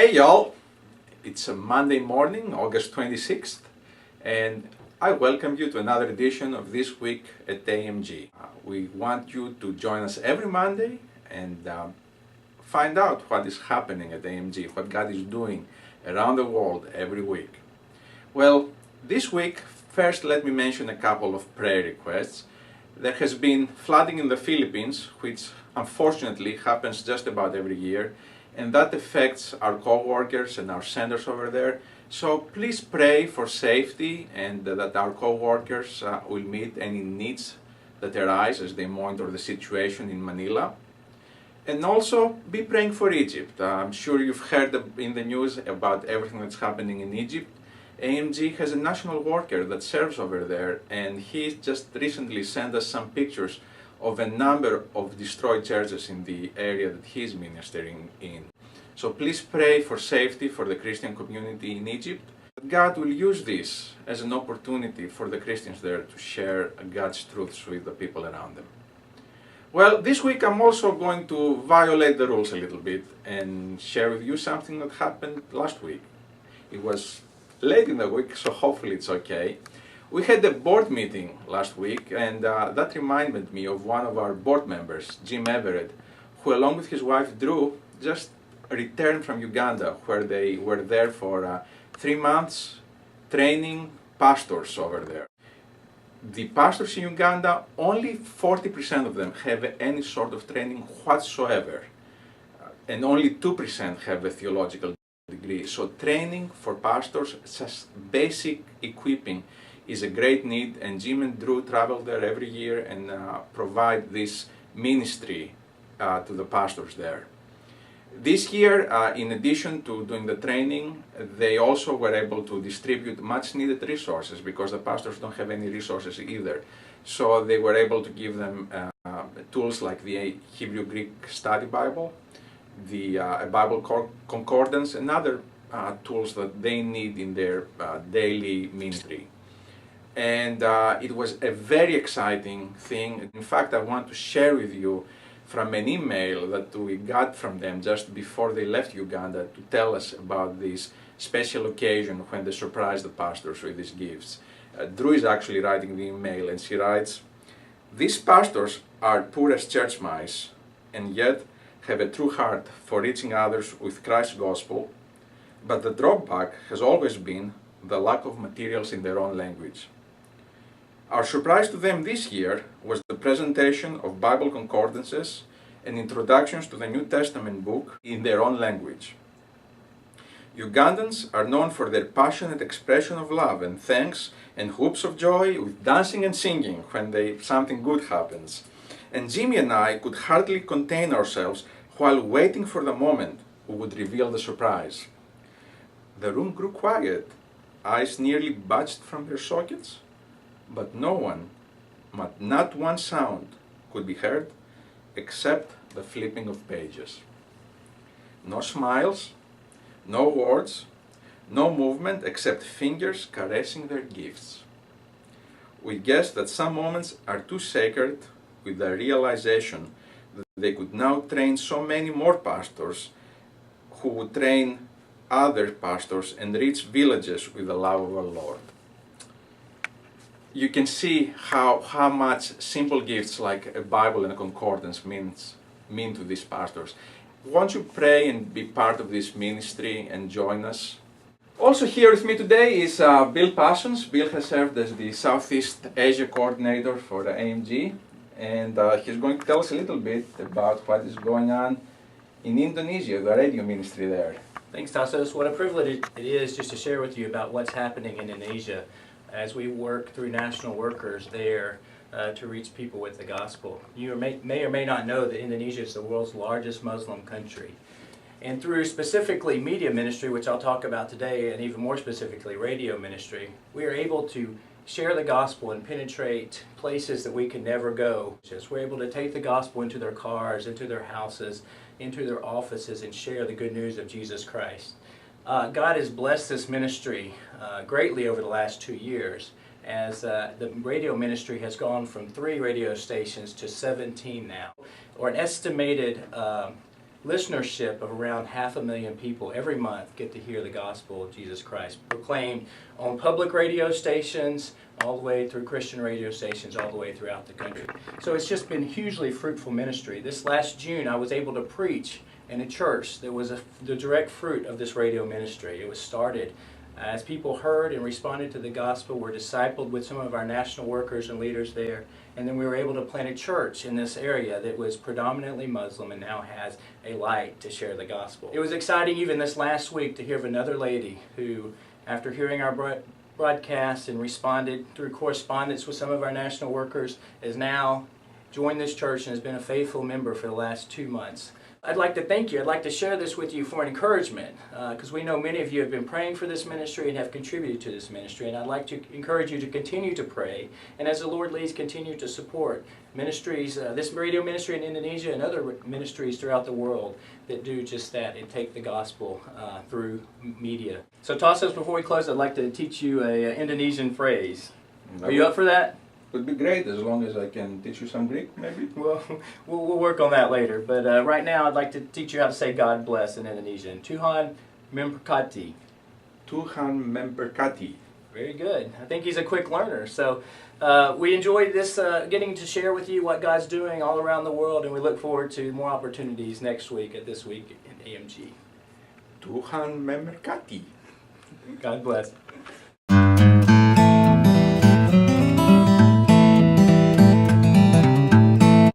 Hey y'all, it's a Monday morning, August 26th, and I welcome you to another edition of This Week at AMG. We want you to join us every Monday and find out what is happening at AMG, what God is doing around the world every week. Well, this week, first let me mention a couple of prayer requests. There has been flooding in the Philippines, which unfortunately happens just about every year, and that affects our co-workers and our centers over there. So please pray for safety and that our co-workers will meet any needs that arise as they monitor the situation in Manila. And also be praying for Egypt. I'm sure you've heard in the news about everything that's happening in Egypt. AMG has a national worker that serves over there, and he just recently sent us some pictures of a number of destroyed churches in the area that he's ministering in. So please pray for safety for the Christian community in Egypt. God will use this as an opportunity for the Christians there to share God's truths with the people around them. Well, this week I'm also going to violate the rules a little bit and share with you something that happened last week. It was late in the week, so hopefully it's okay. We had a board meeting last week, and that reminded me of one of our board members, Jim Everett, who along with his wife Drew just returned from Uganda, where they were there for 3 months training pastors over there. The pastors in Uganda, only 40% of them have any sort of training whatsoever, and only 2% have a theological degree. So training for pastors, just basic equipping, is a great need, and Jim and Drew travel there every year and provide this ministry to the pastors there. This year, in addition to doing the training, they also were able to distribute much needed resources because the pastors don't have any resources either. So they were able to give them tools like the Hebrew-Greek Study Bible, the Bible Concordance, and other tools that they need in their daily ministry. And it was a very exciting thing. In fact, I want to share with you from an email that we got from them just before they left Uganda to tell us about this special occasion when they surprised the pastors with these gifts. Drew is actually writing the email, and she writes, "These pastors are poor as church mice and yet have a true heart for reaching others with Christ's gospel, but the drawback has always been the lack of materials in their own language. Our surprise to them this year was the presentation of Bible concordances and introductions to the New Testament book in their own language. Ugandans are known for their passionate expression of love and thanks and whoops of joy with dancing and singing when something good happens. And Jimmy and I could hardly contain ourselves while waiting for the moment we would reveal the surprise. The room grew quiet, eyes nearly budged from their sockets, but not one sound could be heard except the flipping of pages. No smiles, no words, no movement except fingers caressing their gifts. We guess that some moments are too sacred with the realization that they could now train so many more pastors who would train other pastors and reach villages with the love of our Lord." You can see how much simple gifts like a Bible and a concordance mean to these pastors. Won't you pray and be part of this ministry and join us? Also here with me today is Bill Passons. Bill has served as the Southeast Asia coordinator for the AMG, and he's going to tell us a little bit about what is going on in Indonesia, the radio ministry there. Thanks, Tasos. What a privilege it is just to share with you about what's happening in Indonesia as we work through national workers there to reach people with the gospel. You may or may not know that Indonesia is the world's largest Muslim country. And through specifically media ministry, which I'll talk about today, and even more specifically radio ministry, we are able to share the gospel and penetrate places that we could never go. We're able to take the gospel into their cars, into their houses, into their offices, and share the good news of Jesus Christ. God has blessed this ministry greatly over the last 2 years, as the radio ministry has gone from 3 radio stations to 17 now, or an estimated listenership of around 500,000 people every month get to hear the gospel of Jesus Christ proclaimed on public radio stations, all the way through Christian radio stations, all the way throughout the country. So it's just been hugely fruitful ministry. This last June, I was able to preach in a church that was the direct fruit of this radio ministry. It was started as people heard and responded to the gospel, were discipled with some of our national workers and leaders there, and then we were able to plant a church in this area that was predominantly Muslim and now has a light to share the gospel. It was exciting even this last week to hear of another lady who, after hearing our broadcast and responded through correspondence with some of our national workers, has now joined this church and has been a faithful member for the last 2 months. I'd like to thank you. I'd like to share this with you for an encouragement, because we know many of you have been praying for this ministry and have contributed to this ministry, and I'd like to encourage you to continue to pray, and as the Lord leads, continue to support ministries, this radio ministry in Indonesia and other ministries throughout the world that do just that and take the gospel through media. So Tasos, before we close, I'd like to teach you an Indonesian phrase. Are you up for that? Would be great, as long as I can teach you some Greek, maybe. Well, we'll work on that later. But right now, I'd like to teach you how to say God bless in Indonesian. Tuhan memberkati. Tuhan memberkati. Very good. I think he's a quick learner. So we enjoyed this, getting to share with you what God's doing all around the world, and we look forward to more opportunities next week at This Week in AMG. Tuhan memberkati. God bless.